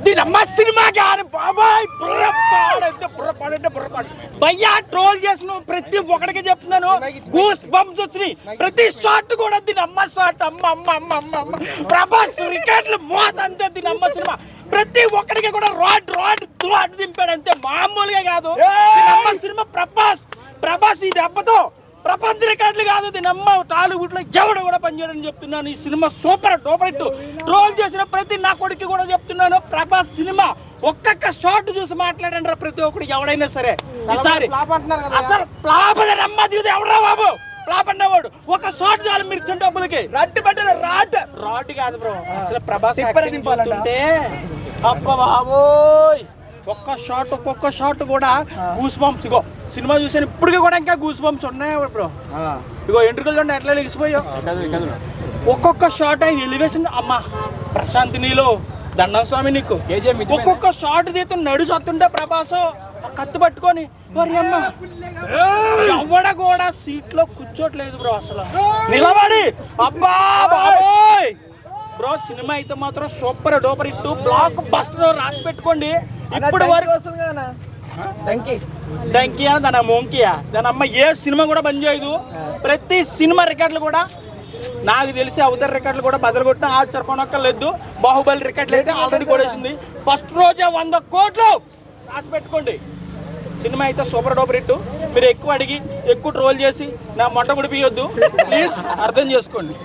దీనమ్మ సినిమా కానీ బాబాయ్ బుర్రపాడంటే భయ్యా ట్రోల్ చేసిన ప్రతి ఒక్కడికి చెప్తున్నాను గూస్ బంప్స్ వచ్చినాయి ప్రతి షాట్ కూడా దీనమ్మ షాట్ అమ్మ ప్రభాస్ రికార్డులు మోత అంతే దీనమ్మ సినిమా ప్రతి ఒక్కడికి కూడా రాడ్ దింపాడు అంతే మామూలుగా కాదు దీనమ్మ సినిమా ప్రభాస్ ఈ దెబ్బతో ప్రపంచ రికార్డులు కాదు దీనమ్మ టాలీవుడ్ లో ఎవడు కూడా పనిచేయడని చెప్తున్నాను ఈ cinema super duper hit troll చేసిన ప్రతి నా కొడుకు కూడా చెప్తున్నాను ప్రభాస్ సినిమా ఒక్కొక్క షాట్ చూసి మాట్లాడండి ప్రతి ఒక్కడు ఎవడైనా సరే ఈసారి అసలు ఫ్లాప్ అమ్మ చూసి ఎవడరా బాబు ఫ్లాప్ అన్నవాడు ఒక షాట్ చాలు మీరు ఇచ్చిన డబ్బులకి రాడ్ కాదు బ్రో అసలు ప్రభాస్ దింపాలంటే అబ్బ బాబోయ్ ఒక్కొక్క షాట్ కూడా గూస్ బంప్స్ ఇగో సినిమా చూసాను ఇప్పటికీ కూడా ఇంకా గూస్ బంప్స్ ఉన్నాయి బ్రో ఇగో ఎంట్రుకలు చూడండి ఎట్లా లెగిసిపోయావు ఒక్కొక్క షాట్ ఎలివేషన్ అమ్మ ప్రశాంత్ నీలో దండం స్వామి నీకు ఒక్కొక్క షాట్ తీస్తే నడుసు వస్తుంటే ప్రభాస్ కత్తి పట్టుకొని మరి అమ్మ ఎవడ కూడా సీట్ లో కూర్చోట్లేదు బ్రో అసలు నిలబడి అబ్బా బాబోయ్ బ్రో సినిమా అయితే మాత్రం super duper hit block buster రాసి పెట్టుకోండి ఇప్పుడు వరకు వస్తుంది కదా డంకియా దాని మోంకియా దాని అమ్మ ఏ సినిమా కూడా బంద్ చేయదు ప్రతి సినిమా రికార్డులు కూడా నాకు తెలిసి అవతల రికార్డులు కూడా బదులు కొట్టిన ఆశ్చర్యపోనక్కర్లేదు బాహుబలి రికార్డులు అయితే ఆల్రెడీ కొడేసింది ఫస్ట్ రోజే 100 కోట్లు రాసి పెట్టుకోండి సినిమా అయితే సూపర్ డూపర్ హిట్ మీరు ఎక్కువ అడిగి ఎక్కువ ట్రోల్ చేసి నా మొట్ట ముడిపియొద్దు ప్లీజ్ అర్థం చేసుకోండి